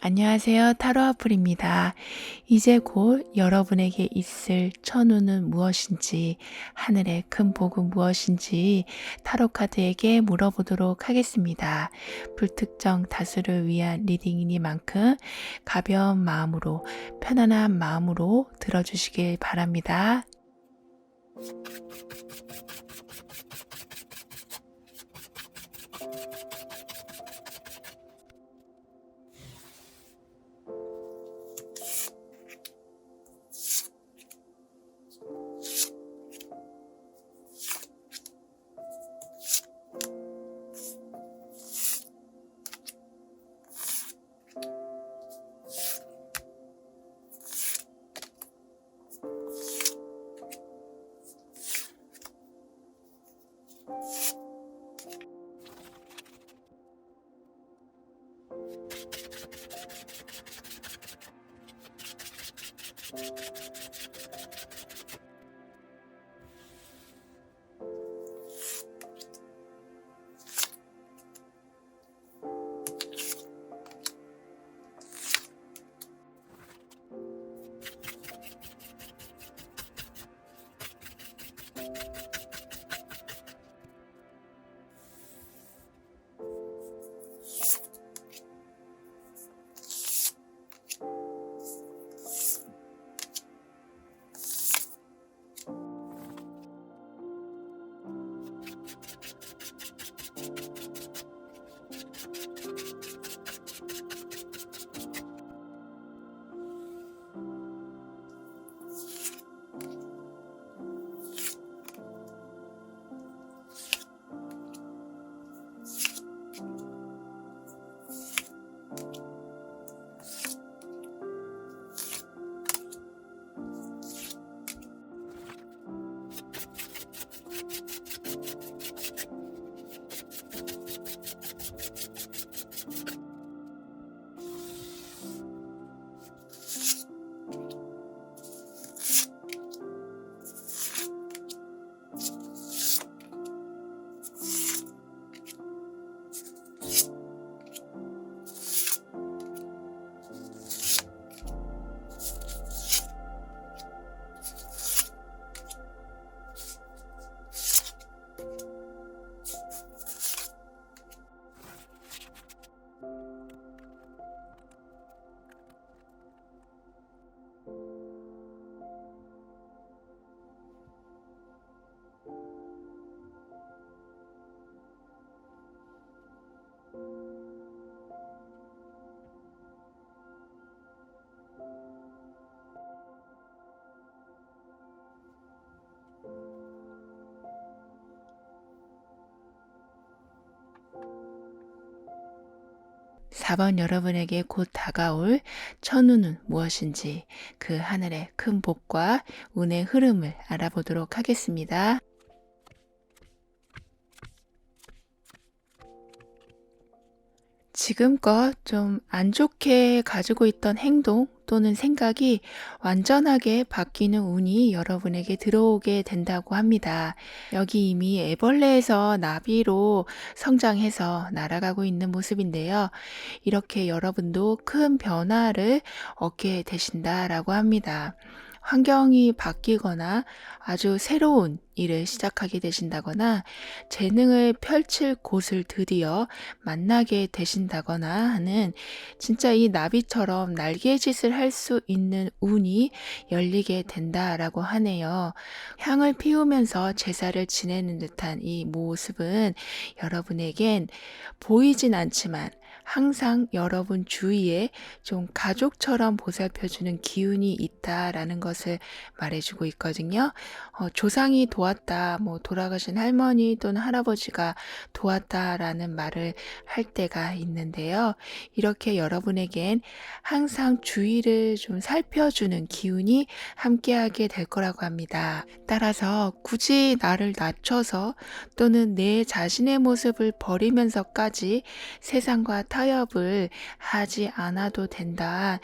안녕하세요. 타로아플입니다. 이제 곧 여러분에게 있을 천운은 무엇인지, 하늘의 큰 복은 무엇인지 타로카드에게 물어보도록 하겠습니다. 불특정 다수를 위한 리딩이니만큼 가벼운 마음으로, 편안한 마음으로 들어주시길 바랍니다. 사 번 여러분에게 곧 다가올 천운은 무엇인지 그 하늘의 큰 복과 운의 흐름을 알아보도록 하겠습니다. 지금껏 좀 안 좋게 가지고 있던 행동 또는 생각이 완전하게 바뀌는 운이 여러분에게 들어오게 된다고 합니다. 여기 이미 애벌레에서 나비로 성장해서 날아가고 있는 모습인데요. 이렇게 여러분도 큰 변화를 얻게 되신다라고 합니다. 환경이 바뀌거나 아주 새로운 일을 시작하게 되신다거나 재능을 펼칠 곳을 드디어 만나게 되신다거나 하는 진짜 이 나비처럼 날개짓을 할 수 있는 운이 열리게 된다라고 하네요. 향을 피우면서 제사를 지내는 듯한 이 모습은 여러분에겐 보이진 않지만 항상 여러분 주위에 좀 가족처럼 보살펴주는 기운이 있다라는 것을 말해주고 있거든요. 조상이 도왔다, 돌아가신 할머니 또는 할아버지가 도왔다라는 말을 할 때가 있는데요. 이렇게 여러분에겐 항상 주위를 좀 살펴주는 기운이 함께하게 될 거라고 합니다. 따라서 굳이 나를 낮춰서 또는 내 자신의 모습을 버리면서까지 세상과 타협을 하지 않아도 된다.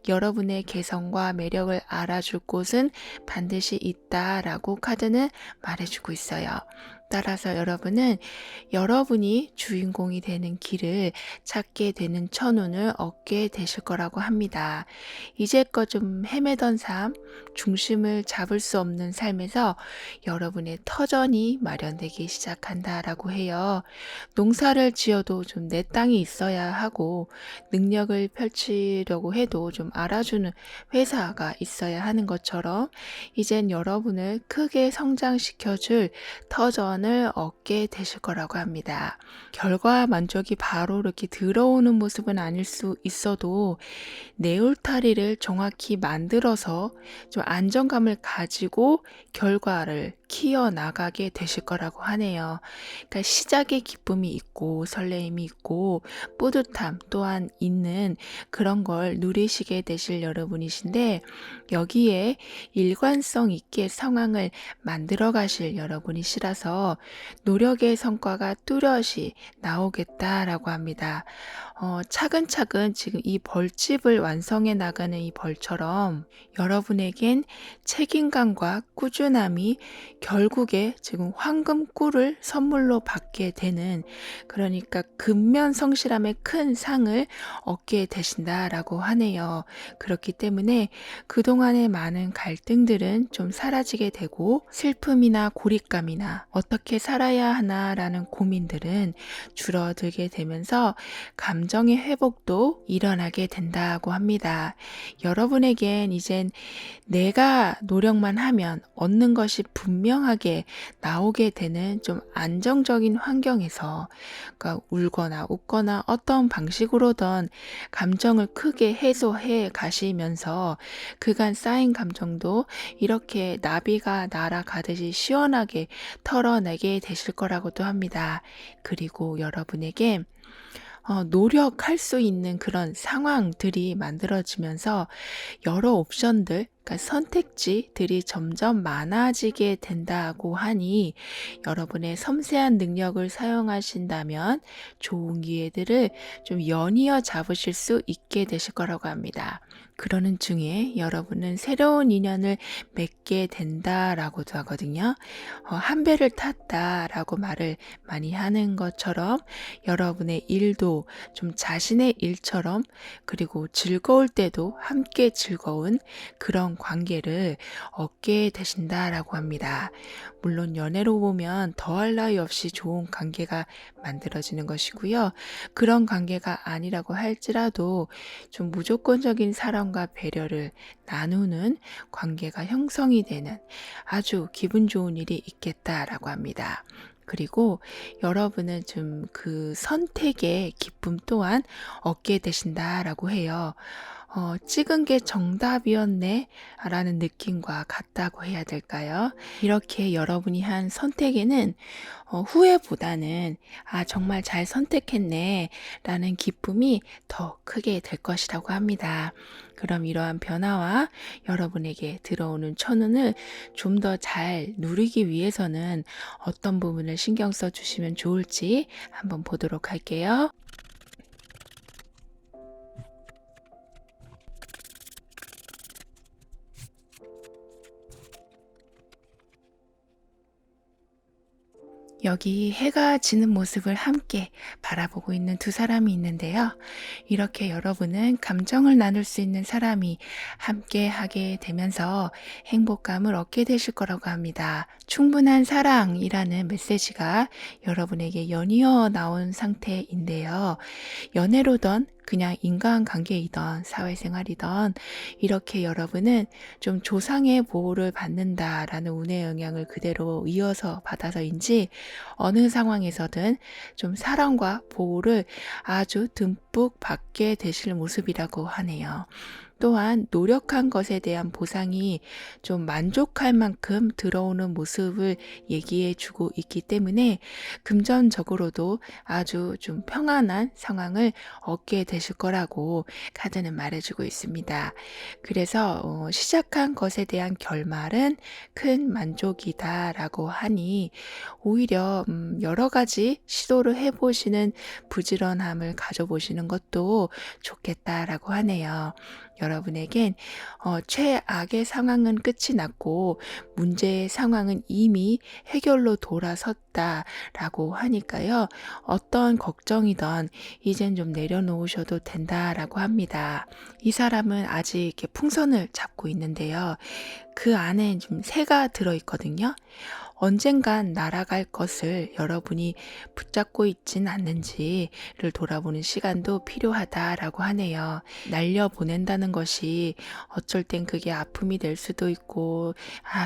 여러분의 개성과 매력을 알아줄 곳은 반드시 있다라고 카드는 말해주고 있어요. 따라서 여러분은 여러분이 주인공이 되는 길을 찾게 되는 천운을 얻게 되실 거라고 합니다. 이제껏 좀 헤매던 삶, 중심을 잡을 수 없는 삶에서 여러분의 터전이 마련되기 시작한다라고 해요. 농사를 지어도 좀 내 땅이 있어야 하고 능력을 펼치려고 해도 좀 알아주는 회사가 있어야 하는 것처럼 이젠 여러분을 크게 성장시켜줄 터전을 얻게 되실 거라고 합니다. 결과 만족이 바로 이렇게 들어오는 모습은 아닐 수 있어도 내 울타리를 정확히 만들어서 좀 안정감을 가지고 결과를 키워나가게 되실 거라고 하네요. 그러니까 시작의 기쁨이 있고 설레임이 있고 뿌듯함 또한 있는 그런 걸 누리시게 되실 여러분이신데 여기에 일관성 있게 상황을 만들어 가실 여러분이시라서 노력의 성과가 뚜렷이 나오겠다라고 합니다. 차근차근 지금 이 벌집을 완성해 나가는 이 벌처럼 여러분에겐 책임감과 꾸준함이 결국에 지금 황금꿀을 선물로 받게 되는 그러니까 근면성실함의 큰 상을 얻게 되신다라고 하네요. 그렇기 때문에 그동안의 많은 갈등들은 좀 사라지게 되고 슬픔이나 고립감이나 어떻게 살아야 하나라는 고민들은 줄어들게 되면서 감정의 회복도 일어나게 된다고 합니다. 여러분에겐 이젠 내가 노력만 하면 얻는 것이 분명하게 나오게 되는 좀 안정적인 환경에서 그러니까 울거나 웃거나 어떤 방식으로든 감정을 크게 해소해 가시면서 그간 쌓인 감정도 이렇게 나비가 날아가듯이 시원하게 털어내게 되실 거라고도 합니다. 그리고 여러분에게 노력할 수 있는 그런 상황들이 만들어지면서 여러 옵션들, 그러니까 선택지들이 점점 많아지게 된다고 하니 여러분의 섬세한 능력을 사용하신다면 좋은 기회들을 좀 연이어 잡으실 수 있게 되실 거라고 합니다. 그러는 중에 여러분은 새로운 인연을 맺게 된다라고도 하거든요. 한 배를 탔다라고 말을 많이 하는 것처럼 여러분의 일도 좀 자신의 일처럼 그리고 즐거울 때도 함께 즐거운 그런 관계를 얻게 되신다라고 합니다. 물론 연애로 보면 더할 나위 없이 좋은 관계가 만들어지는 것이고요. 그런 관계가 아니라고 할지라도 좀 무조건적인 사랑과 배려를 나누는 관계가 형성이 되는 아주 기분 좋은 일이 있겠다라고 합니다. 그리고 여러분은 좀 그 선택의 기쁨 또한 얻게 되신다라고 해요. 찍은 게 정답이었네 라는 느낌과 같다고 해야 될까요? 이렇게 여러분이 한 선택에는 후회보다는 정말 잘 선택했네 라는 기쁨이 더 크게 될 것이라고 합니다. 그럼 이러한 변화와 여러분에게 들어오는 천운을 좀 더 잘 누리기 위해서는 어떤 부분을 신경 써 주시면 좋을지 한번 보도록 할게요. 여기 해가 지는 모습을 함께 바라보고 있는 두 사람이 있는데요. 이렇게 여러분은 감정을 나눌 수 있는 사람이 함께 하게 되면서 행복감을 얻게 되실 거라고 합니다. 충분한 사랑이라는 메시지가 여러분에게 연이어 나온 상태인데요. 연애로든 그냥 인간관계이던 사회생활이던 이렇게 여러분은 좀 조상의 보호를 받는다라는 운의 영향을 그대로 이어서 받아서인지 어느 상황에서든 좀 사랑과 보호를 아주 듬뿍 받게 되실 모습이라고 하네요. 또한 노력한 것에 대한 보상이 좀 만족할 만큼 들어오는 모습을 얘기해 주고 있기 때문에 금전적으로도 아주 좀 평안한 상황을 얻게 되실 거라고 카드는 말해주고 있습니다. 그래서 시작한 것에 대한 결말은 큰 만족이다라고 하니 오히려 여러 가지 시도를 해보시는 부지런함을 가져보시는 것도 좋겠다라고 하네요. 여러분에겐 최악의 상황은 끝이 났고 문제의 상황은 이미 해결로 돌아섰다라고 하니까요. 어떤 걱정이든 이젠 좀 내려놓으셔도 된다라고 합니다. 이 사람은 아직 이렇게 풍선을 잡고 있는데요. 그 안에 좀 새가 들어있거든요. 언젠간 날아갈 것을 여러분이 붙잡고 있진 않는지를 돌아보는 시간도 필요하다라고 하네요. 날려보낸다는 것이 어쩔 땐 그게 아픔이 될 수도 있고,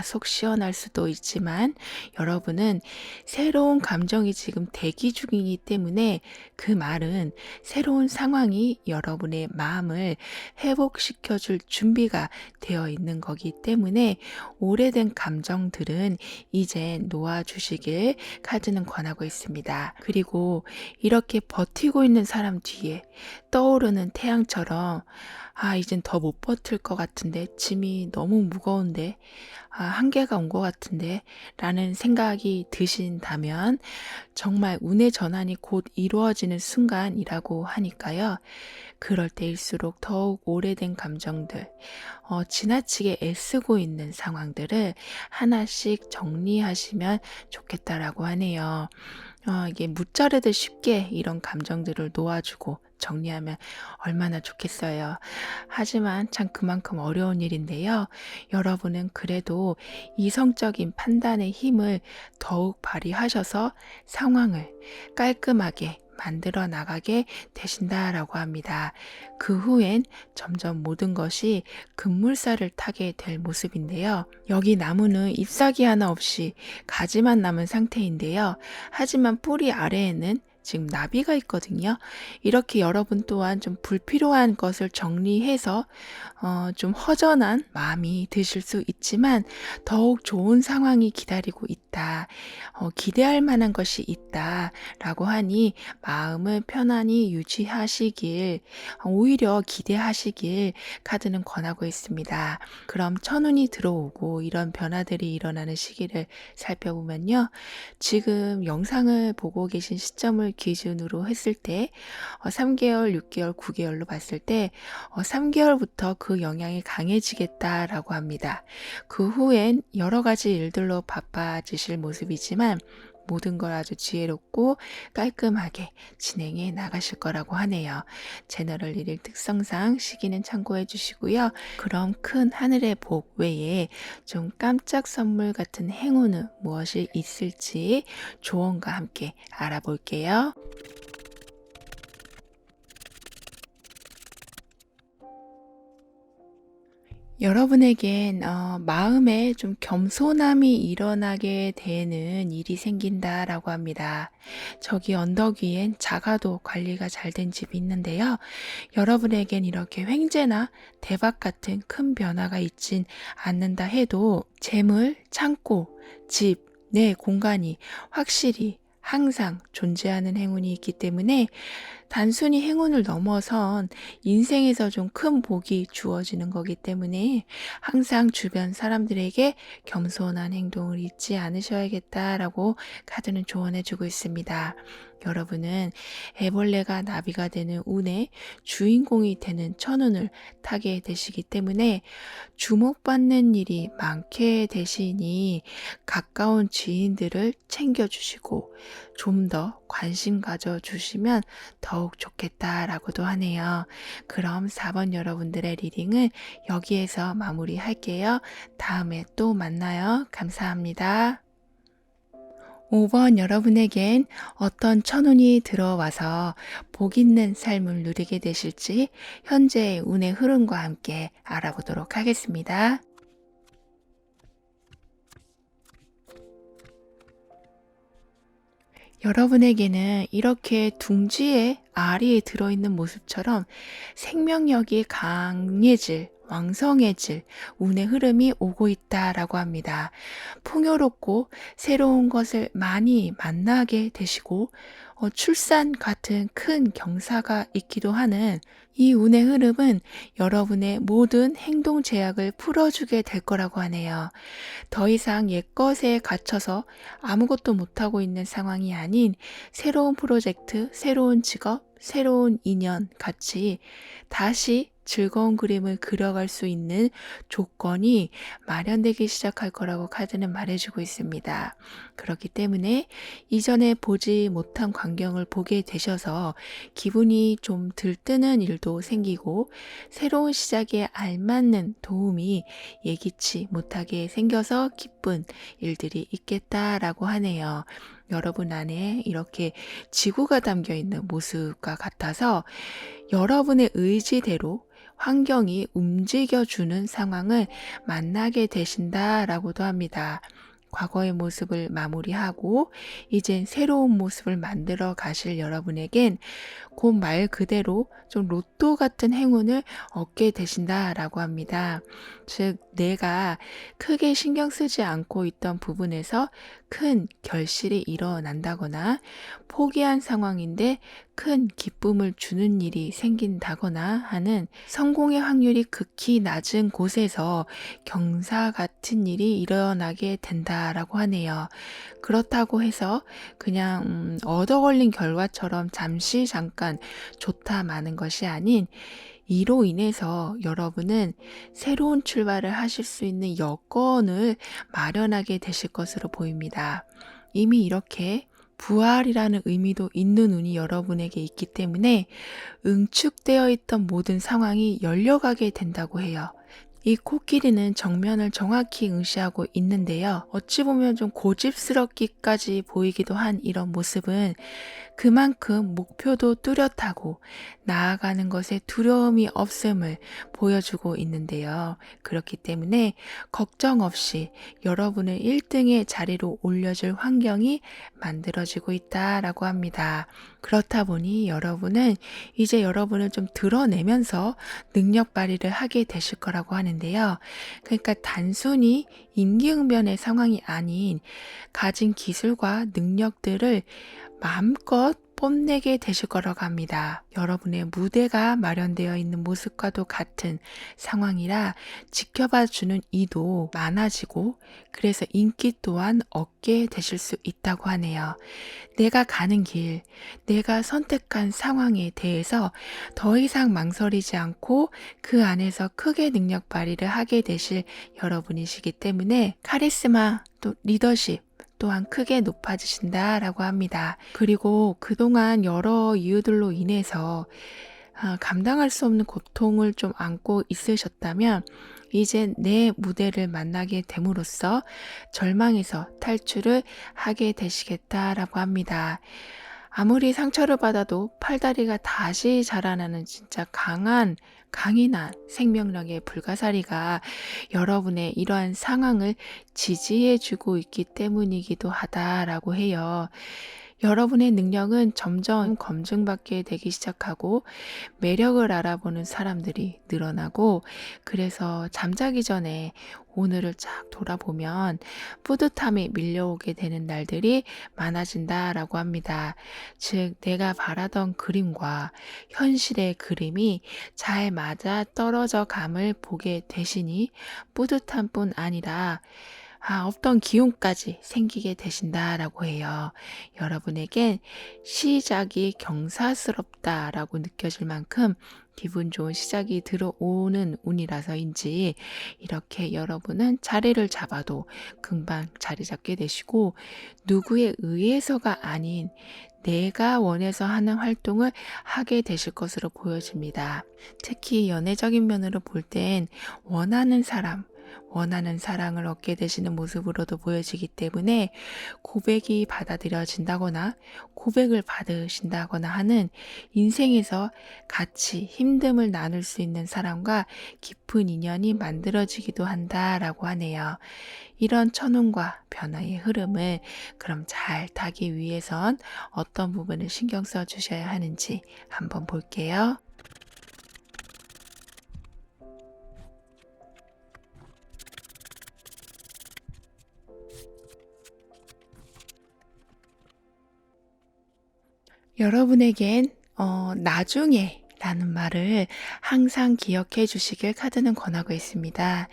속 시원할 수도 있지만, 여러분은 새로운 감정이 지금 대기 중이기 때문에 그 말은 새로운 상황이 여러분의 마음을 회복시켜줄 준비가 되어 있는 거기 때문에 오래된 감정들은 이제 놓아주시길 카드는 권하고 있습니다. 그리고 이렇게 버티고 있는 사람 뒤에 떠오르는 태양처럼 이젠 더 못 버틸 것 같은데, 짐이 너무 무거운데, 한계가 온 것 같은데 라는 생각이 드신다면 정말 운의 전환이 곧 이루어지는 순간이라고 하니까요. 그럴 때일수록 더욱 오래된 감정들, 지나치게 애쓰고 있는 상황들을 하나씩 정리하시면 좋겠다라고 하네요. 이게 무자르듯 쉽게 이런 감정들을 놓아주고 정리하면 얼마나 좋겠어요. 하지만 참 그만큼 어려운 일인데요. 여러분은 그래도 이성적인 판단의 힘을 더욱 발휘하셔서 상황을 깔끔하게 만들어 나가게 되신다라고 합니다. 그 후엔 점점 모든 것이 급물살을 타게 될 모습인데요. 여기 나무는 잎사귀 하나 없이 가지만 남은 상태인데요. 하지만 뿌리 아래에는 지금 나비가 있거든요. 이렇게 여러분 또한 좀 불필요한 것을 정리해서 좀 허전한 마음이 드실 수 있지만 더욱 좋은 상황이 기다리고 있다. 기대할 만한 것이 있다라고 하니 마음을 편안히 유지하시길, 오히려 기대하시길 카드는 권하고 있습니다. 그럼 천운이 들어오고 이런 변화들이 일어나는 시기를 살펴보면요. 지금 영상을 보고 계신 시점을 기준으로 했을 때 3개월, 6개월, 9개월로 봤을 때 3개월부터 그 영향이 강해지겠다라고 합니다. 그 후엔 여러 가지 일들로 바빠지실 모습이지만 모든 걸 아주 지혜롭고 깔끔하게 진행해 나가실 거라고 하네요. 제너럴 1일 특성상 시기는 참고해 주시고요. 그럼 큰 하늘의 복 외에 좀 깜짝 선물 같은 행운은 무엇이 있을지 조언과 함께 알아볼게요. 여러분에겐 마음에 좀 겸손함이 일어나게 되는 일이 생긴다라고 합니다. 저기 언덕 위엔 작아도 관리가 잘 된 집이 있는데요. 여러분에겐 이렇게 횡재나 대박 같은 큰 변화가 있진 않는다 해도 재물, 창고, 집, 내 공간이 확실히 항상 존재하는 행운이 있기 때문에 단순히 행운을 넘어선 인생에서 좀 큰 복이 주어지는 거기 때문에 항상 주변 사람들에게 겸손한 행동을 잊지 않으셔야겠다라고 카드는 조언해주고 있습니다. 여러분은 애벌레가 나비가 되는 운의 주인공이 되는 천운을 타게 되시기 때문에 주목받는 일이 많게 되시니 가까운 지인들을 챙겨주시고 좀 더 관심 가져주시면 더욱 좋겠다라고도 하네요. 그럼 4번 여러분들의 리딩은 여기에서 마무리할게요. 다음에 또 만나요. 감사합니다. 5번 여러분에겐 어떤 천운이 들어와서 복 있는 삶을 누리게 되실지 현재의 운의 흐름과 함께 알아보도록 하겠습니다. 여러분에게는 이렇게 둥지에 알이 들어있는 모습처럼 생명력이 강해질, 왕성해질 운의 흐름이 오고 있다라고 합니다. 풍요롭고 새로운 것을 많이 만나게 되시고 출산 같은 큰 경사가 있기도 하는 이 운의 흐름은 여러분의 모든 행동 제약을 풀어주게 될 거라고 하네요. 더 이상 옛것에 갇혀서 아무것도 못하고 있는 상황이 아닌 새로운 프로젝트, 새로운 직업, 새로운 인연 같이 다시 즐거운 그림을 그려갈 수 있는 조건이 마련되기 시작할 거라고 카드는 말해주고 있습니다. 그렇기 때문에 이전에 보지 못한 광경을 보게 되셔서 기분이 좀 들뜨는 일도 생기고 새로운 시작에 알맞는 도움이 예기치 못하게 생겨서 기쁜 일들이 있겠다라고 하네요. 여러분 안에 이렇게 지구가 담겨 있는 모습과 같아서 여러분의 의지대로 환경이 움직여주는 상황을 만나게 되신다라고도 합니다. 과거의 모습을 마무리하고 이젠 새로운 모습을 만들어 가실 여러분에겐 그 말 그대로 좀 로또 같은 행운을 얻게 되신다라고 합니다. 즉, 내가 크게 신경 쓰지 않고 있던 부분에서 큰 결실이 일어난다거나 포기한 상황인데 큰 기쁨을 주는 일이 생긴다거나 하는 성공의 확률이 극히 낮은 곳에서 경사 같은 일이 일어나게 된다라고 하네요. 그렇다고 해서 그냥 얻어 걸린 결과처럼 잠깐 좋다 마는 것이 아닌 이로 인해서 여러분은 새로운 출발을 하실 수 있는 여건을 마련하게 되실 것으로 보입니다. 이미 이렇게 부활이라는 의미도 있는 운이 여러분에게 있기 때문에 응축되어 있던 모든 상황이 열려가게 된다고 해요. 이 코끼리는 정면을 정확히 응시하고 있는데요. 어찌 보면 좀 고집스럽기까지 보이기도 한 이런 모습은 그만큼 목표도 뚜렷하고 나아가는 것에 두려움이 없음을 보여주고 있는데요. 그렇기 때문에 걱정 없이 여러분을 1등의 자리로 올려줄 환경이 만들어지고 있다라고 합니다. 그렇다 보니 여러분은 이제 여러분을 좀 드러내면서 능력 발휘를 하게 되실 거라고 하는데요. 그러니까 단순히 임기응변의 상황이 아닌 가진 기술과 능력들을 마음껏 뽐내게 되실 거라고 합니다. 여러분의 무대가 마련되어 있는 모습과도 같은 상황이라 지켜봐 주는 이도 많아지고 그래서 인기 또한 얻게 되실 수 있다고 하네요. 내가 가는 길, 내가 선택한 상황에 대해서 더 이상 망설이지 않고 그 안에서 크게 능력 발휘를 하게 되실 여러분이시기 때문에 카리스마 또 리더십 또한 크게 높아지신다라고 합니다. 그리고 그동안 여러 이유들로 인해서 감당할 수 없는 고통을 좀 안고 있으셨다면 이제 내 무대를 만나게 됨으로써 절망에서 탈출을 하게 되시겠다라고 합니다. 아무리 상처를 받아도 팔다리가 다시 자라나는 진짜 강인한 생명력의 불가사리가 여러분의 이러한 상황을 지지해주고 있기 때문이기도 하다라고 해요. 여러분의 능력은 점점 검증받게 되기 시작하고 매력을 알아보는 사람들이 늘어나고 그래서 잠자기 전에 오늘을 쫙 돌아보면 뿌듯함이 밀려오게 되는 날들이 많아진다라고 합니다. 즉, 내가 바라던 그림과 현실의 그림이 잘 맞아 떨어져 감을 보게 되시니 뿌듯함뿐 아니라 없던 기운까지 생기게 되신다라고 해요. 여러분에겐 시작이 경사스럽다라고 느껴질 만큼 기분 좋은 시작이 들어오는 운이라서인지 이렇게 여러분은 자리를 잡아도 금방 자리 잡게 되시고 누구에 의해서가 아닌 내가 원해서 하는 활동을 하게 되실 것으로 보여집니다. 특히 연애적인 면으로 볼 땐 원하는 사랑을 얻게 되시는 모습으로도 보여지기 때문에 고백이 받아들여진다거나 고백을 받으신다거나 하는 인생에서 같이 힘듦을 나눌 수 있는 사람과 깊은 인연이 만들어지기도 한다라고 하네요. 이런 천운과 변화의 흐름을 그럼 잘 타기 위해선 어떤 부분을 신경 써 주셔야 하는지 한번 볼게요. 여러분에겐 나중에 라는 말을 항상 기억해 주시길 카드는 권하고 있습니다.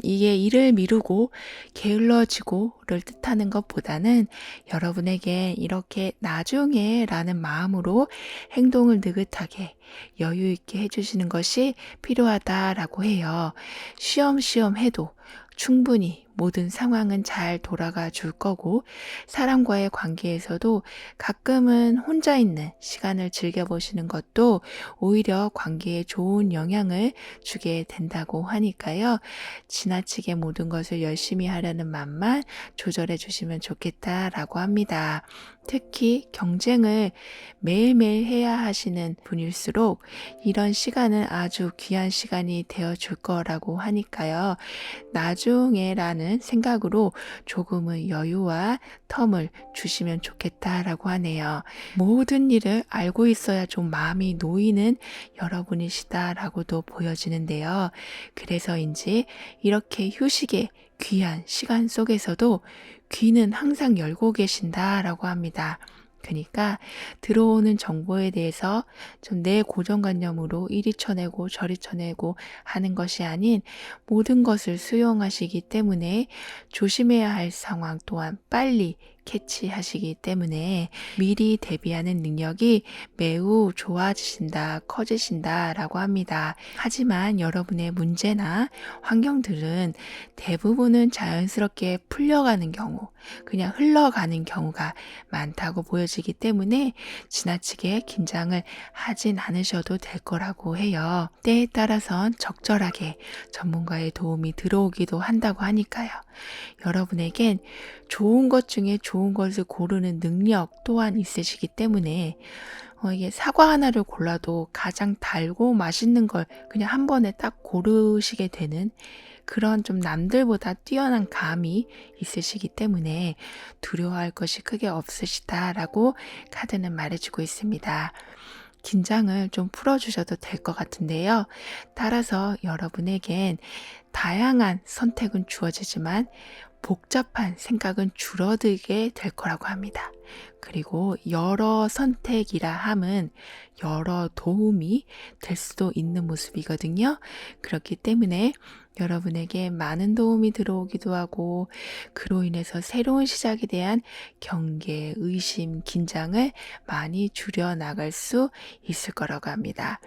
이게 일을 미루고 게을러지고를 뜻하는 것보다는 여러분에게 이렇게 나중에 라는 마음으로 행동을 느긋하게 여유 있게 해주시는 것이 필요하다라고 해요. 쉬엄쉬엄 해도 충분히 모든 상황은 잘 돌아가 줄 거고, 사람과의 관계에서도 가끔은 혼자 있는 시간을 즐겨보시는 것도 오히려 관계에 좋은 영향을 주게 된다고 하니까요. 지나치게 모든 것을 열심히 하려는 마음만 조절해 주시면 좋겠다라고 합니다. 특히 경쟁을 매일매일 해야 하시는 분일수록 이런 시간은 아주 귀한 시간이 되어 줄 거라고 하니까요. 나중에라는 생각으로 조금의 여유와 텀을 주시면 좋겠다라고 하네요. 모든 일을 알고 있어야 좀 마음이 놓이는 여러분이시다라고도 보여지는데요. 그래서인지 이렇게 휴식의 귀한 시간 속에서도 귀는 항상 열고 계신다라고 합니다. 그러니까 들어오는 정보에 대해서 좀 내 고정관념으로 이리 쳐내고 저리 쳐내고 하는 것이 아닌 모든 것을 수용하시기 때문에 조심해야 할 상황 또한 빨리 캐치하시기 때문에 미리 대비하는 능력이 매우 좋아지신다, 커지신다라고 합니다. 하지만 여러분의 문제나 환경들은 대부분은 자연스럽게 풀려가는 경우, 그냥 흘러가는 경우가 많다고 보여지기 때문에 지나치게 긴장을 하진 않으셔도 될 거라고 해요. 때에 따라선 적절하게 전문가의 도움이 들어오기도 한다고 하니까요. 여러분에겐 좋은 것 중에 좋은 것을 고르는 능력 또한 있으시기 때문에 이게 사과 하나를 골라도 가장 달고 맛있는 걸 그냥 한 번에 딱 고르시게 되는 그런 좀 남들보다 뛰어난 감이 있으시기 때문에 두려워할 것이 크게 없으시다라고 카드는 말해주고 있습니다. 긴장을 좀 풀어주셔도 될 것 같은데요. 따라서 여러분에겐 다양한 선택은 주어지지만 복잡한 생각은 줄어들게 될 거라고 합니다. 그리고 여러 선택이라 함은 여러 도움이 될 수도 있는 모습이거든요. 그렇기 때문에 여러분에게 많은 도움이 들어오기도 하고 그로 인해서 새로운 시작에 대한 경계, 의심, 긴장을 많이 줄여 나갈 수 있을 거라고 합니다.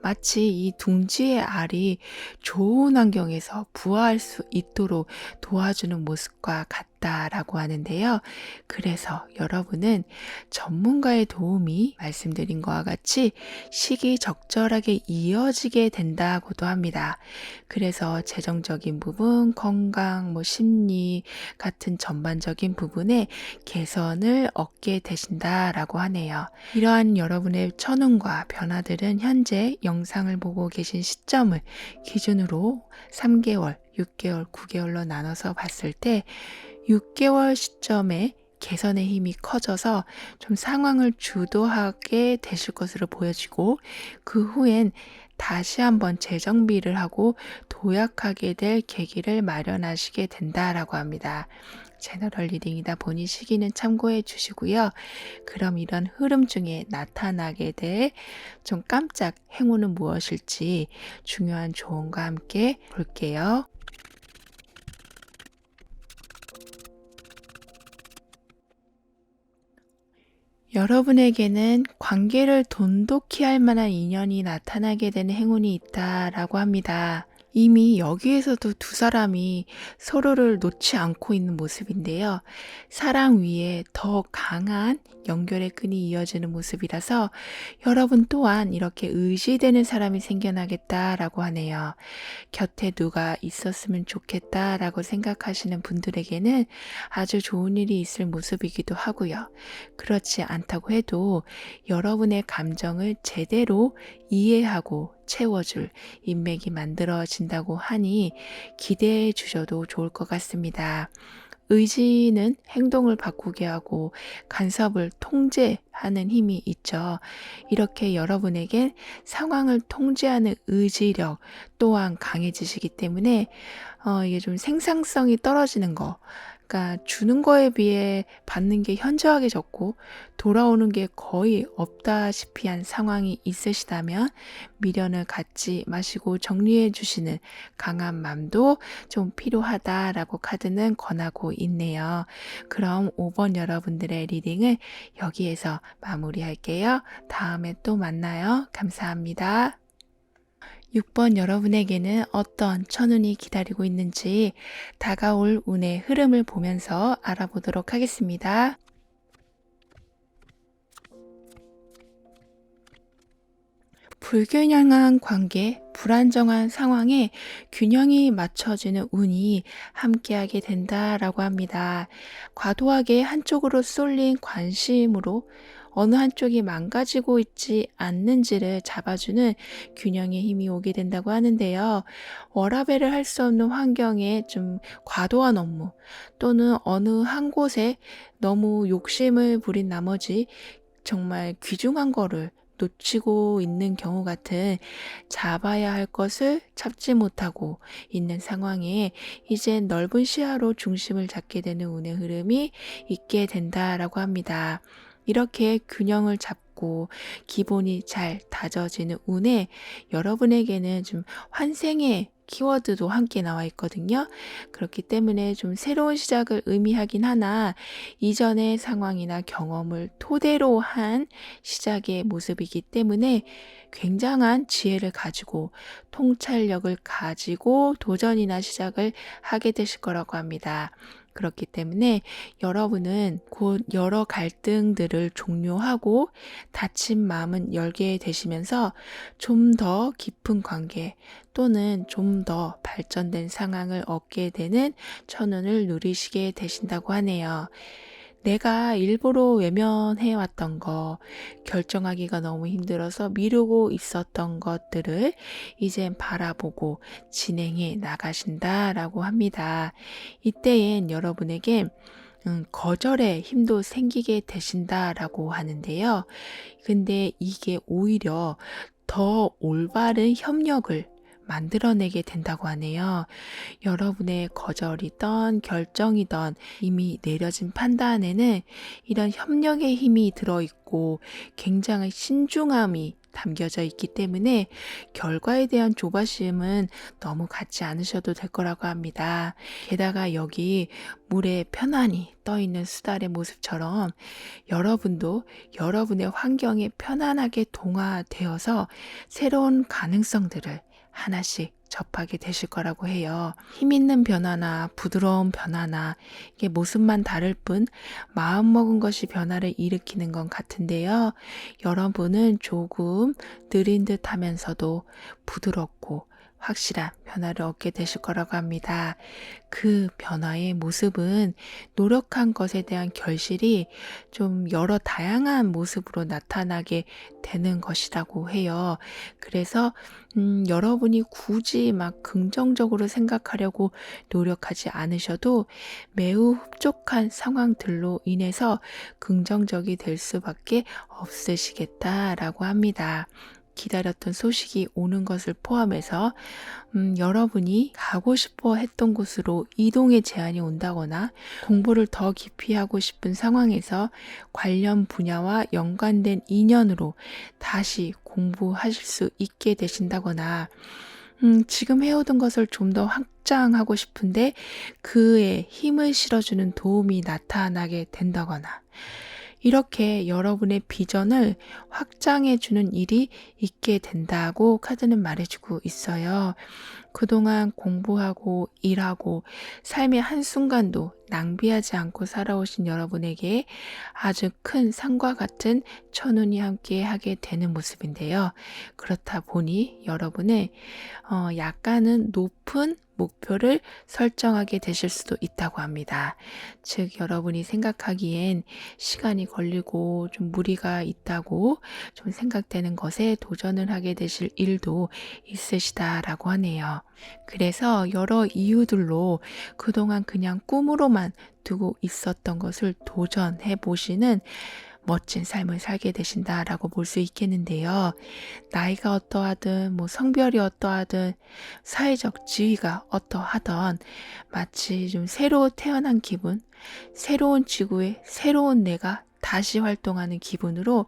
마치 이 둥지의 알이 좋은 환경에서 부화할 수 있도록 도와주는 모습과 같다라고 하는데요. 그래서 여러분은 전문가의 도움이 말씀드린 것과 같이 시기적절하게 이어지게 된다고도 합니다. 그래서 재정적인 부분, 건강, 심리 같은 전반적인 부분에 개선을 얻게 되신다라고 하네요. 이러한 여러분의 천운과 변화들은 현재 영상을 보고 계신 시점을 기준으로 3개월, 6개월, 9개월로 나눠서 봤을 때 6개월 시점에 개선의 힘이 커져서 좀 상황을 주도하게 되실 것으로 보여지고 그 후엔 다시 한번 재정비를 하고 도약하게 될 계기를 마련하시게 된다라고 합니다. 제너럴 리딩이다 보니 시기는 참고해 주시고요. 그럼 이런 흐름 중에 나타나게 될 좀 깜짝 행운은 무엇일지 중요한 조언과 함께 볼게요. 여러분에게는 관계를 돈독히 할 만한 인연이 나타나게 되는 행운이 있다라고 합니다. 이미 여기에서도 두 사람이 서로를 놓지 않고 있는 모습인데요. 사랑 위에 더 강한 연결의 끈이 이어지는 모습이라서 여러분 또한 이렇게 의지되는 사람이 생겨나겠다라고 하네요. 곁에 누가 있었으면 좋겠다라고 생각하시는 분들에게는 아주 좋은 일이 있을 모습이기도 하고요. 그렇지 않다고 해도 여러분의 감정을 제대로 이해하고 채워줄 인맥이 만들어진다고 하니 기대해 주셔도 좋을 것 같습니다. 의지는 행동을 바꾸게 하고 간섭을 통제하는 힘이 있죠. 이렇게 여러분에겐 상황을 통제하는 의지력 또한 강해지시기 때문에 이게 좀 생산성이 떨어지는 거, 그러니까 주는 거에 비해 받는 게 현저하게 적고 돌아오는 게 거의 없다시피 한 상황이 있으시다면 미련을 갖지 마시고 정리해 주시는 강한 마음도 좀 필요하다라고 카드는 권하고 있네요. 그럼 5번 여러분들의 리딩을 여기에서 마무리할게요. 다음에 또 만나요. 감사합니다. 6번 여러분에게는 어떤 천운이 기다리고 있는지 다가올 운의 흐름을 보면서 알아보도록 하겠습니다. 불균형한 관계, 불안정한 상황에 균형이 맞춰지는 운이 함께하게 된다라고 합니다. 과도하게 한쪽으로 쏠린 관심으로 어느 한쪽이 망가지고 있지 않는지를 잡아주는 균형의 힘이 오게 된다고 하는데요. 워라밸을 할 수 없는 환경에 좀 과도한 업무 또는 어느 한 곳에 너무 욕심을 부린 나머지 정말 귀중한 거를 놓치고 있는 경우 같은 잡아야 할 것을 잡지 못하고 있는 상황에 이제 넓은 시야로 중심을 잡게 되는 운의 흐름이 있게 된다라고 합니다. 이렇게 균형을 잡고 기본이 잘 다져지는 운에 여러분에게는 좀 환생의 키워드도 함께 나와 있거든요. 그렇기 때문에 좀 새로운 시작을 의미하긴 하나 이전의 상황이나 경험을 토대로 한 시작의 모습이기 때문에 굉장한 지혜를 가지고 통찰력을 가지고 도전이나 시작을 하게 되실 거라고 합니다. 그렇기 때문에 여러분은 곧 여러 갈등들을 종료하고 닫힌 마음은 열게 되시면서 좀 더 깊은 관계 또는 좀 더 발전된 상황을 얻게 되는 천운을 누리시게 되신다고 하네요. 내가 일부러 외면해왔던 거, 결정하기가 너무 힘들어서 미루고 있었던 것들을 이젠 바라보고 진행해 나가신다라고 합니다. 이때엔 여러분에게 거절의 힘도 생기게 되신다라고 하는데요. 근데 이게 오히려 더 올바른 협력을 만들어내게 된다고 하네요. 여러분의 거절이던 결정이던 이미 내려진 판단에는 이런 협력의 힘이 들어있고 굉장히 신중함이 담겨져 있기 때문에 결과에 대한 조바심은 너무 갖지 않으셔도 될 거라고 합니다. 게다가 여기 물에 편안히 떠있는 수달의 모습처럼 여러분도 여러분의 환경에 편안하게 동화되어서 새로운 가능성들을 하나씩 접하게 되실 거라고 해요. 힘 있는 변화나 부드러운 변화나 이게 모습만 다를 뿐 마음먹은 것이 변화를 일으키는 건 같은데요. 여러분은 조금 느린 듯 하면서도 부드럽고 확실한 변화를 얻게 되실 거라고 합니다. 그 변화의 모습은 노력한 것에 대한 결실이 좀 여러 다양한 모습으로 나타나게 되는 것이라고 해요. 그래서 여러분이 굳이 막 긍정적으로 생각하려고 노력하지 않으셔도 매우 흡족한 상황들로 인해서 긍정적이 될 수밖에 없으시겠다라고 합니다. 기다렸던 소식이 오는 것을 포함해서 여러분이 가고 싶어 했던 곳으로 이동의 제한이 온다거나 공부를 더 깊이 하고 싶은 상황에서 관련 분야와 연관된 인연으로 다시 공부하실 수 있게 되신다거나 지금 해오던 것을 좀 더 확장하고 싶은데 그에 힘을 실어주는 도움이 나타나게 된다거나 이렇게 여러분의 비전을 확장해주는 일이 있게 된다고 카드는 말해주고 있어요. 그동안 공부하고 일하고 삶의 한순간도 낭비하지 않고 살아오신 여러분에게 아주 큰 상과 같은 천운이 함께 하게 되는 모습인데요. 그렇다 보니 여러분은 약간은 높은 목표를 설정하게 되실 수도 있다고 합니다. 즉 여러분이 생각하기엔 시간이 걸리고 좀 무리가 있다고 좀 생각되는 것에 도전을 하게 되실 일도 있으시다라고 하네요. 그래서 여러 이유들로 그동안 그냥 꿈으로만 두고 있었던 것을 도전해 보시는 멋진 삶을 살게 되신다라고 볼 수 있겠는데요. 나이가 어떠하든 성별이 어떠하든 사회적 지위가 어떠하던 마치 좀 새로 태어난 기분, 새로운 지구에 새로운 내가 다시 활동하는 기분으로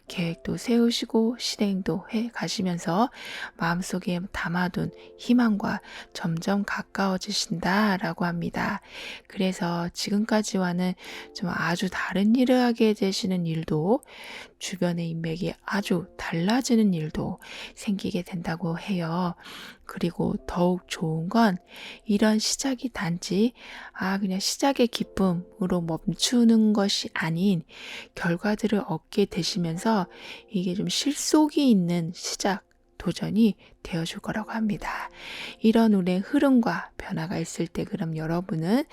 계획도 세우시고 실행도 해 가시면서 마음속에 담아둔 희망과 점점 가까워지신다라고 합니다. 그래서 지금까지와는 좀 아주 다른 일을 하게 되시는 일도, 주변의 인맥이 아주 달라지는 일도 생기게 된다고 해요. 그리고 더욱 좋은 건 이런 시작이 단지 그냥 시작의 기쁨으로 멈추는 것이 아닌 결과들을 얻게 되시면서 이게 좀 실속이 있는 시작, 도전이 되어줄 거라고 합니다. 이런 운의 흐름과 변화가 있을 때 그럼 여러분은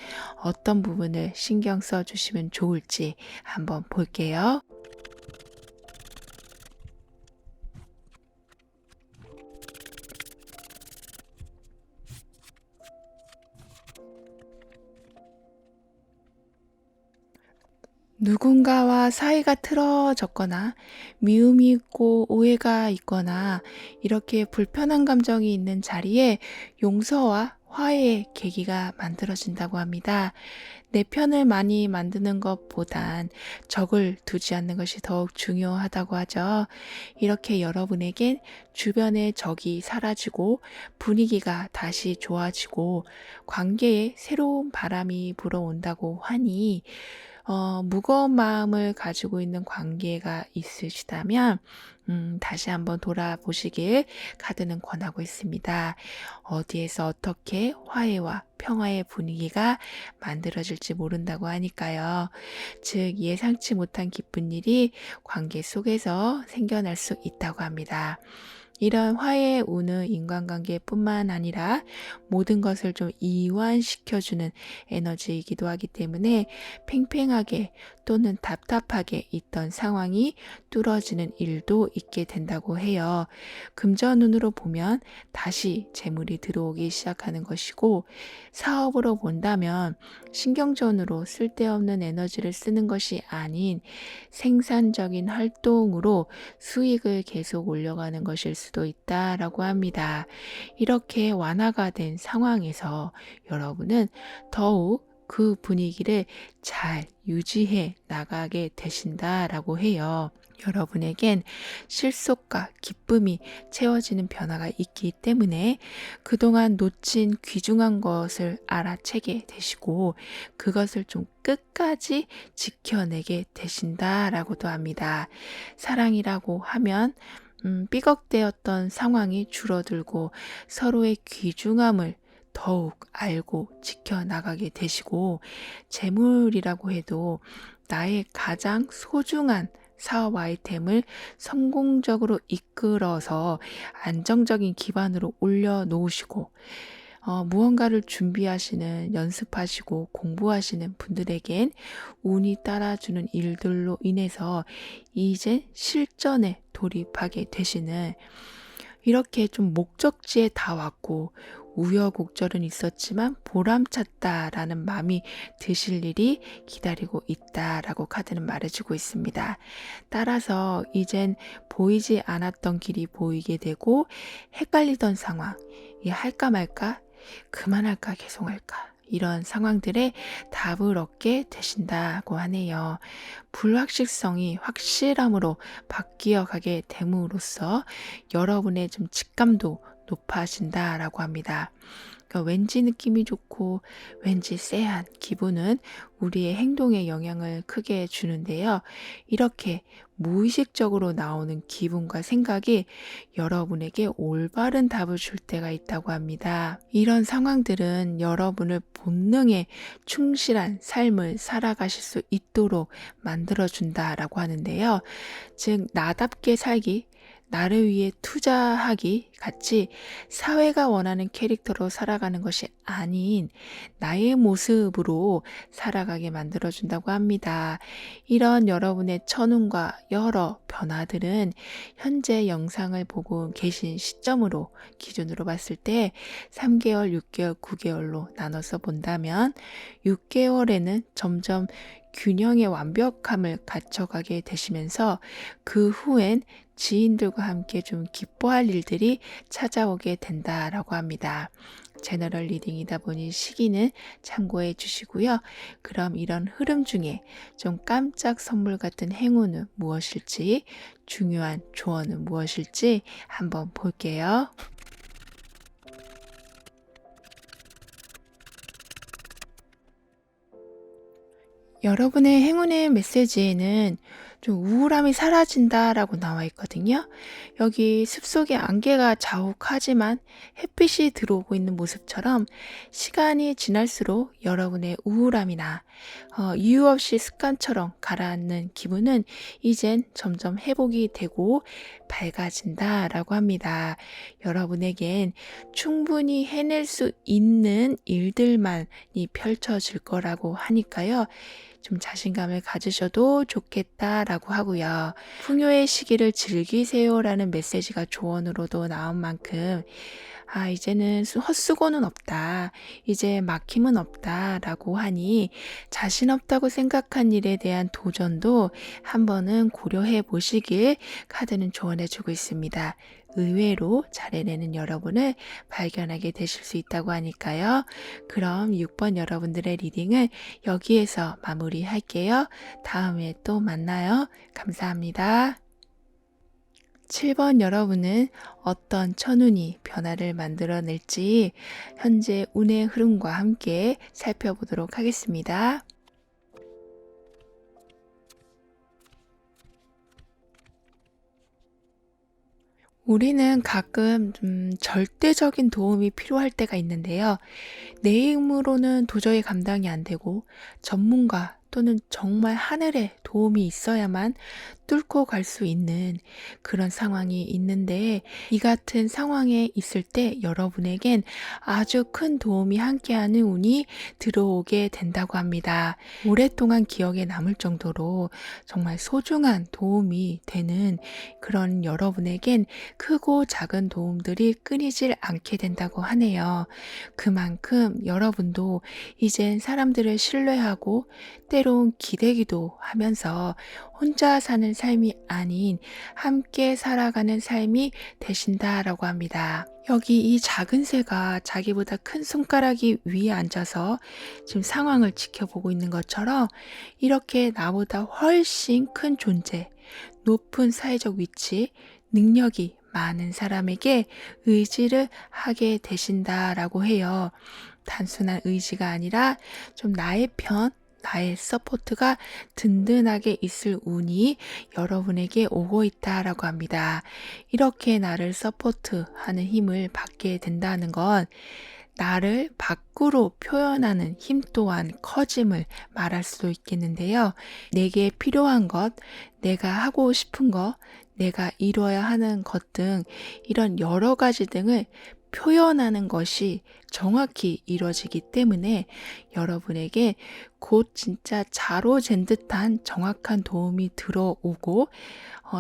어떤 부분을 신경 써주시면 좋을지 한번 볼게요. 누군가와 사이가 틀어졌거나 미움이 있고 오해가 있거나 이렇게 불편한 감정이 있는 자리에 용서와 화해의 계기가 만들어진다고 합니다. 내 편을 많이 만드는 것보단 적을 두지 않는 것이 더욱 중요하다고 하죠. 이렇게 여러분에겐 주변의 적이 사라지고 분위기가 다시 좋아지고 관계에 새로운 바람이 불어온다고 하니 무거운 마음을 가지고 있는 관계가 있으시다면 다시 한번 돌아보시길 카드는 권하고 있습니다. 어디에서 어떻게 화해와 평화의 분위기가 만들어질지 모른다고 하니까요. 즉 예상치 못한 기쁜 일이 관계 속에서 생겨날 수 있다고 합니다. 이런 화해의 운은 인간관계뿐만 아니라 모든 것을 좀 이완시켜주는 에너지이기도 하기 때문에 팽팽하게 또는 답답하게 있던 상황이 뚫어지는 일도 있게 된다고 해요. 금전운으로 보면 다시 재물이 들어오기 시작하는 것이고, 사업으로 본다면 신경전으로 쓸데없는 에너지를 쓰는 것이 아닌 생산적인 활동으로 수익을 계속 올려가는 것일 수도 있다라고 합니다. 이렇게 완화가 된 상황에서 여러분은 더욱 그 분위기를 잘 유지해 나가게 되신다라고 해요. 여러분에겐 실속과 기쁨이 채워지는 변화가 있기 때문에 그동안 놓친 귀중한 것을 알아채게 되시고 그것을 좀 끝까지 지켜내게 되신다라고도 합니다. 사랑이라고 하면 삐걱대었던 상황이 줄어들고 서로의 귀중함을 더욱 알고 지켜나가게 되시고, 재물이라고 해도 나의 가장 소중한 사업 아이템을 성공적으로 이끌어서 안정적인 기반으로 올려놓으시고, 무언가를 준비하시는, 연습하시고 공부하시는 분들에겐 운이 따라주는 일들로 인해서 이제 실전에 돌입하게 되시는, 이렇게 좀 목적지에 다 왔고 우여곡절은 있었지만 보람찼다라는 마음이 드실 일이 기다리고 있다라고 카드는 말해주고 있습니다. 따라서 이젠 보이지 않았던 길이 보이게 되고 헷갈리던 상황, 이 할까 말까, 그만할까 계속할까, 이런 상황들에 답을 얻게 되신다고 하네요. 불확실성이 확실함으로 바뀌어 가게 됨으로써 여러분의 좀 직감도 높아진다라고 합니다. 그러니까 왠지 느낌이 좋고 왠지 쎄한 기분은 우리의 행동에 영향을 크게 주는데요. 이렇게 무의식적으로 나오는 기분과 생각이 여러분에게 올바른 답을 줄 때가 있다고 합니다. 이런 상황들은 여러분을 본능에 충실한 삶을 살아가실 수 있도록 만들어준다라고 하는데요. 즉, 나답게 살기, 나를 위해 투자하기 같이 사회가 원하는 캐릭터로 살아가는 것이 아닌 나의 모습으로 살아가게 만들어준다고 합니다. 이런 여러분의 천운과 여러 변화들은 현재 영상을 보고 계신 시점으로 기준으로 봤을 때 3개월, 6개월, 9개월로 나눠서 본다면 6개월에는 점점 균형의 완벽함을 갖춰가게 되시면서 그 후엔 지인들과 함께 좀 기뻐할 일들이 찾아오게 된다라고 합니다. 제너럴 리딩이다 보니 시기는 참고해 주시고요. 그럼 이런 흐름 중에 좀 깜짝 선물 같은 행운은 무엇일지, 중요한 조언은 무엇일지 한번 볼게요. 여러분의 행운의 메시지에는 좀 우울함이 사라진다라고 나와 있거든요. 여기 숲속의 안개가 자욱하지만 햇빛이 들어오고 있는 모습처럼 시간이 지날수록 여러분의 우울함이나 이유 없이 습관처럼 가라앉는 기분은 이젠 점점 회복이 되고 밝아진다라고 합니다. 여러분에겐 충분히 해낼 수 있는 일들만이 펼쳐질 거라고 하니까요. 좀 자신감을 가지셔도 좋겠다라고 하고요. 풍요의 시기를 즐기세요라는 메시지가 조언으로도 나온 만큼 이제는 헛수고는 없다. 이제 막힘은 없다라고 하니 자신 없다고 생각한 일에 대한 도전도 한번은 고려해 보시길 카드는 조언해 주고 있습니다. 의외로 잘 해내는 여러분을 발견하게 되실 수 있다고 하니까요. 그럼 6번 여러분들의 리딩을 여기에서 마무리할게요. 다음에 또 만나요. 감사합니다. 7번 여러분은 어떤 천운이 변화를 만들어낼지 현재 운의 흐름과 함께 살펴보도록 하겠습니다. 우리는 가끔 절대적인 도움이 필요할 때가 있는데요. 내 힘으로는 도저히 감당이 안 되고 전문가 또는 정말 하늘의 도움이 있어야만 뚫고 갈 수 있는 그런 상황이 있는데 이 같은 상황에 있을 때 여러분에겐 아주 큰 도움이 함께하는 운이 들어오게 된다고 합니다. 오랫동안 기억에 남을 정도로 정말 소중한 도움이 되는 그런 여러분에겐 크고 작은 도움들이 끊이질 않게 된다고 하네요. 그만큼 여러분도 이젠 사람들을 신뢰하고 때론 기대기도 하면서 혼자 사는 삶이 아닌 함께 살아가는 삶이 되신다라고 합니다. 여기 이 작은 새가 자기보다 큰 손가락이 위에 앉아서 지금 상황을 지켜보고 있는 것처럼 이렇게 나보다 훨씬 큰 존재, 높은 사회적 위치, 능력이 많은 사람에게 의지를 하게 되신다라고 해요. 단순한 의지가 아니라 좀 나의 편, 나의 서포트가 든든하게 있을 운이 여러분에게 오고 있다라고 합니다. 이렇게 나를 서포트하는 힘을 받게 된다는 건 나를 밖으로 표현하는 힘 또한 커짐을 말할 수도 있겠는데요. 내게 필요한 것, 내가 하고 싶은 것, 내가 이뤄야 하는 것 등 이런 여러 가지 등을 표현하는 것이 정확히 이루어지기 때문에 여러분에게 곧 진짜 자로 잰 듯한 정확한 도움이 들어오고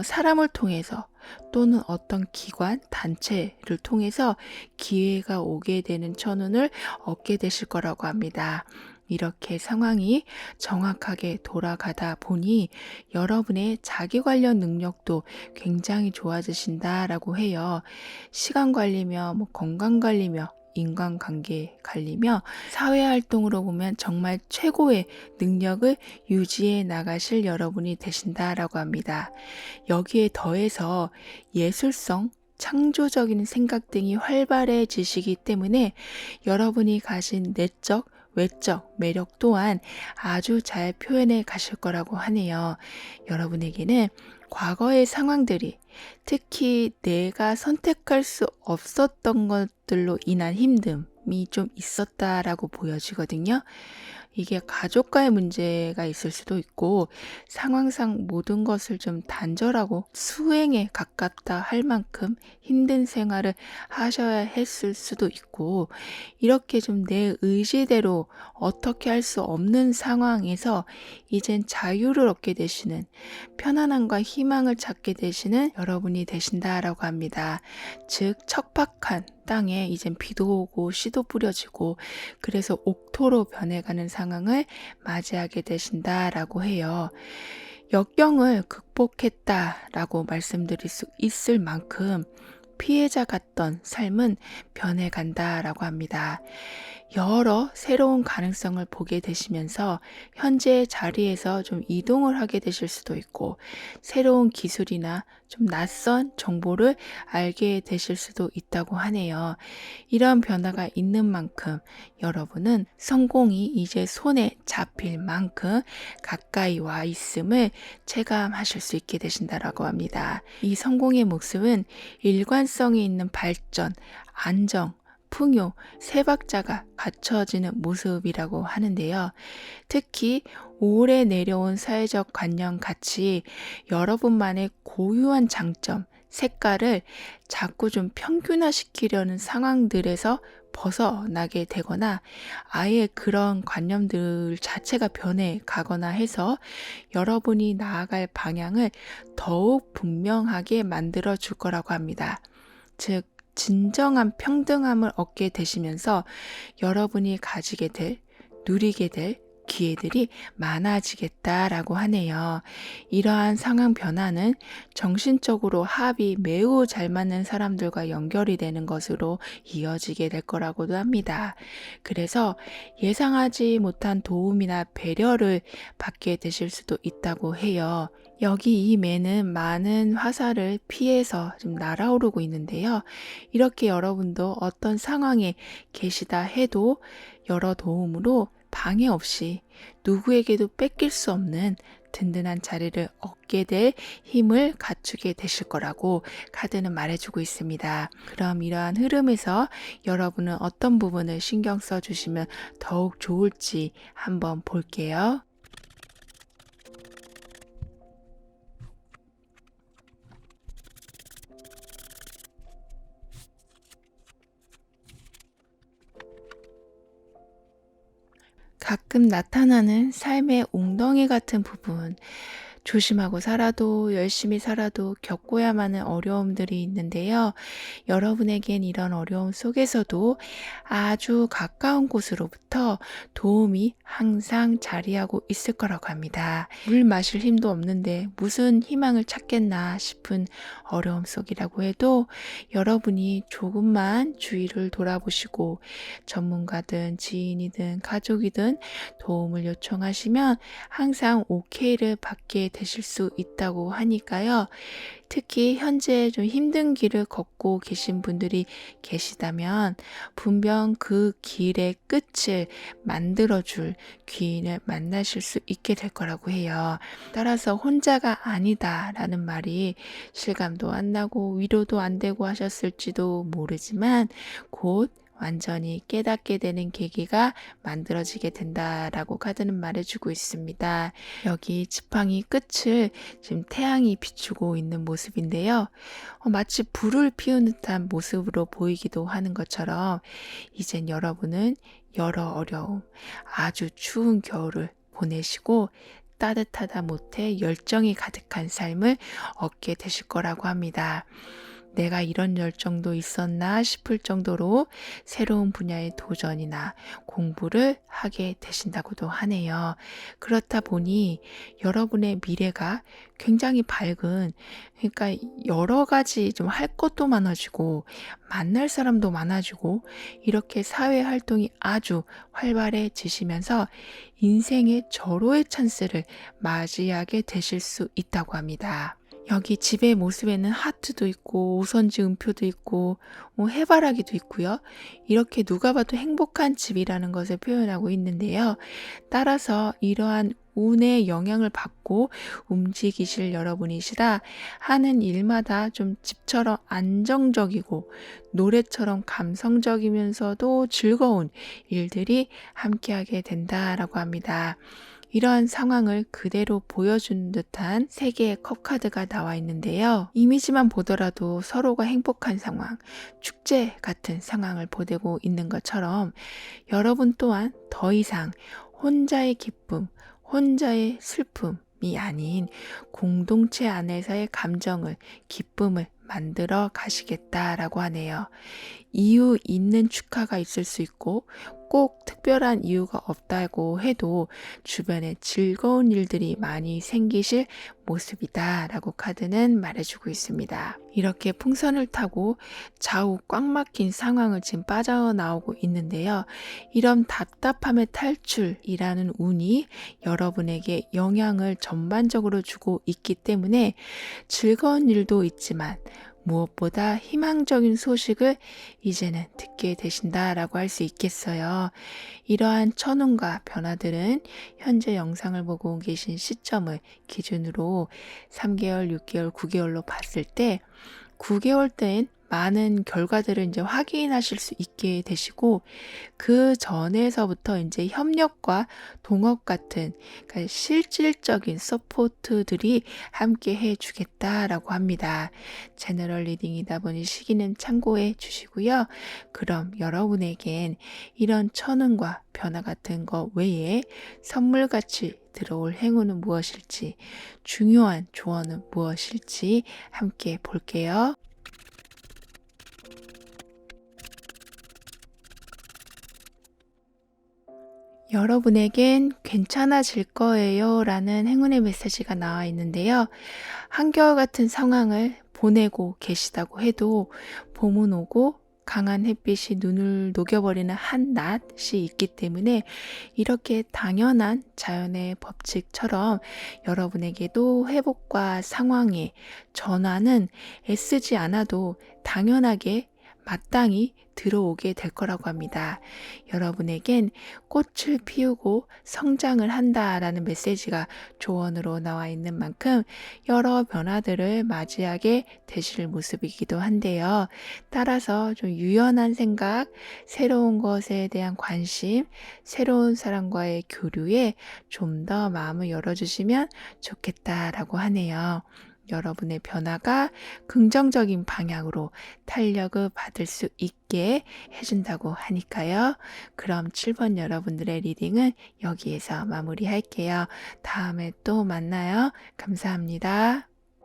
사람을 통해서 또는 어떤 기관, 단체를 통해서 기회가 오게 되는 천운을 얻게 되실 거라고 합니다. 이렇게 상황이 정확하게 돌아가다 보니 여러분의 자기 관련 능력도 굉장히 좋아지신다라고 해요. 시간 관리며 건강 관리며 인간관계 관리며 사회활동으로 보면 정말 최고의 능력을 유지해 나가실 여러분이 되신다라고 합니다. 여기에 더해서 예술성, 창조적인 생각 등이 활발해지시기 때문에 여러분이 가진 내적, 외적 매력 또한 아주 잘 표현해 가실 거라고 하네요. 여러분에게는 과거의 상황들이 특히 내가 선택할 수 없었던 것들로 인한 힘듦이 좀 있었다라고 보여지거든요. 이게 가족과의 문제가 있을 수도 있고 상황상 모든 것을 좀 단절하고 수행에 가깝다 할 만큼 힘든 생활을 하셔야 했을 수도 있고 이렇게 좀 내 의지대로 어떻게 할 수 없는 상황에서 이젠 자유를 얻게 되시는 편안함과 희망을 찾게 되시는 여러분이 되신다라고 합니다. 즉 척박한 땅에 이젠 비도 오고 씨도 뿌려지고 그래서 옥토로 변해가는 상황을 맞이하게 되신다라고 해요. 역경을 극복했다라고 말씀드릴 수 있을 만큼 피해자 같던 삶은 변해간다라고 합니다. 여러 새로운 가능성을 보게 되시면서 현재의 자리에서 좀 이동을 하게 되실 수도 있고 새로운 기술이나 좀 낯선 정보를 알게 되실 수도 있다고 하네요. 이런 변화가 있는 만큼 여러분은 성공이 이제 손에 잡힐 만큼 가까이 와 있음을 체감하실 수 있게 되신다라고 합니다. 이 성공의 모습은 일관성이 있는 발전, 안정, 풍요, 세 박자가 갖춰지는 모습이라고 하는데요. 특히 오래 내려온 사회적 관념 가치, 여러분만의 고유한 장점, 색깔을 자꾸 좀 평균화시키려는 상황들에서 벗어나게 되거나 아예 그런 관념들 자체가 변해 가거나 해서 여러분이 나아갈 방향을 더욱 분명하게 만들어 줄 거라고 합니다. 즉, 진정한 평등함을 얻게 되시면서 여러분이 가지게 될, 누리게 될 기회들이 많아지겠다라고 하네요. 이러한 상황 변화는 정신적으로 합이 매우 잘 맞는 사람들과 연결이 되는 것으로 이어지게 될 거라고도 합니다. 그래서 예상하지 못한 도움이나 배려를 받게 되실 수도 있다고 해요. 여기 이 매는 많은 화살을 피해서 좀 날아오르고 있는데요. 이렇게 여러분도 어떤 상황에 계시다 해도 여러 도움으로 방해 없이 누구에게도 뺏길 수 없는 든든한 자리를 얻게 될 힘을 갖추게 되실 거라고 카드는 말해주고 있습니다. 그럼 이러한 흐름에서 여러분은 어떤 부분을 신경 써주시면 더욱 좋을지 한번 볼게요. 가끔 나타나는 삶의 웅덩이 같은 부분, 조심하고 살아도 열심히 살아도 겪어야만 하는 어려움들이 있는데요. 여러분에겐 이런 어려움 속에서도 아주 가까운 곳으로부터 도움이 항상 자리하고 있을 거라고 합니다. 물 마실 힘도 없는데 무슨 희망을 찾겠나 싶은 어려움 속이라고 해도 여러분이 조금만 주위를 돌아보시고 전문가든 지인이든 가족이든 도움을 요청하시면 항상 오케이를 받게 되실 수 있다고 하니까요. 특히 현재 좀 힘든 길을 걷고 계신 분들이 계시다면 분명 그 길의 끝을 만들어줄 귀인을 만나실 수 있게 될 거라고 해요. 따라서 혼자가 아니다라는 말이 실감도 안 나고 위로도 안 되고 하셨을지도 모르지만 곧 완전히 깨닫게 되는 계기가 만들어지게 된다라고 카드는 말해주고 있습니다. 여기 지팡이 끝을 지금 태양이 비추고 있는 모습인데요. 마치 불을 피우는 듯한 모습으로 보이기도 하는 것처럼 이젠 여러분은 여러 어려움, 아주 추운 겨울을 보내시고 따뜻하다 못해 열정이 가득한 삶을 얻게 되실 거라고 합니다. 내가 이런 열정도 있었나 싶을 정도로 새로운 분야의 도전이나 공부를 하게 되신다고도 하네요. 그렇다 보니 여러분의 미래가 굉장히 밝은, 그러니까 여러 가지 좀 할 것도 많아지고 만날 사람도 많아지고 이렇게 사회 활동이 아주 활발해지시면서 인생의 절호의 찬스를 맞이하게 되실 수 있다고 합니다. 여기 집의 모습에는 하트도 있고 오선지 음표도 있고 해바라기도 있고요. 이렇게 누가 봐도 행복한 집이라는 것을 표현하고 있는데요. 따라서 이러한 운의 영향을 받고 움직이실 여러분이시라 하는 일마다 좀 집처럼 안정적이고 노래처럼 감성적이면서도 즐거운 일들이 함께하게 된다라고 합니다. 이러한 상황을 그대로 보여준 듯한 세 개의 컵카드가 나와 있는데요. 이미지만 보더라도 서로가 행복한 상황, 축제 같은 상황을 보내고 있는 것처럼 여러분 또한 더 이상 혼자의 기쁨, 혼자의 슬픔이 아닌 공동체 안에서의 감정을, 기쁨을 만들어 가시겠다라고 하네요. 이유 있는 축하가 있을 수 있고 꼭 특별한 이유가 없다고 해도 주변에 즐거운 일들이 많이 생기실 모습이다라고 카드는 말해주고 있습니다. 이렇게 풍선을 타고 좌우 꽉 막힌 상황을 지금 빠져나오고 있는데요. 이런 답답함의 탈출이라는 운이 여러분에게 영향을 전반적으로 주고 있기 때문에 즐거운 일도 있지만 무엇보다 희망적인 소식을 이제는 듣게 되신다라고 할 수 있겠어요. 이러한 천운과 변화들은 현재 영상을 보고 계신 시점을 기준으로 3개월, 6개월, 9개월로 봤을 때 9개월 때엔 많은 결과들을 이제 확인하실 수 있게 되시고 그 전에서부터 이제 협력과 동업 같은 그러니까 실질적인 서포트들이 함께 해주겠다라고 합니다. 제너럴 리딩이다 보니 시기는 참고해 주시고요. 그럼 여러분에겐 이런 천운과 변화 같은 거 외에 선물같이 들어올 행운은 무엇일지, 중요한 조언은 무엇일지 함께 볼게요. 여러분에겐 괜찮아질 거예요 라는 행운의 메시지가 나와 있는데요. 한결같은 상황을 보내고 계시다고 해도 봄은 오고 강한 햇빛이 눈을 녹여버리는 한낮이 있기 때문에 이렇게 당연한 자연의 법칙처럼 여러분에게도 회복과 상황의 전환은 애쓰지 않아도 당연하게 마땅히 들어오게 될 거라고 합니다. 여러분에겐 꽃을 피우고 성장을 한다라는 메시지가 조언으로 나와 있는 만큼 여러 변화들을 맞이하게 되실 모습이기도 한데요. 따라서 좀 유연한 생각, 새로운 것에 대한 관심, 새로운 사람과의 교류에 좀 더 마음을 열어주시면 좋겠다라고 하네요. 여러분의 변화가 긍정적인 방향으로 탄력을 받을 수 있게 해준다고 하니까요. 그럼 7번 여러분들의 리딩은 여기에서 마무리할게요. 다음에 또 만나요. 감사합니다.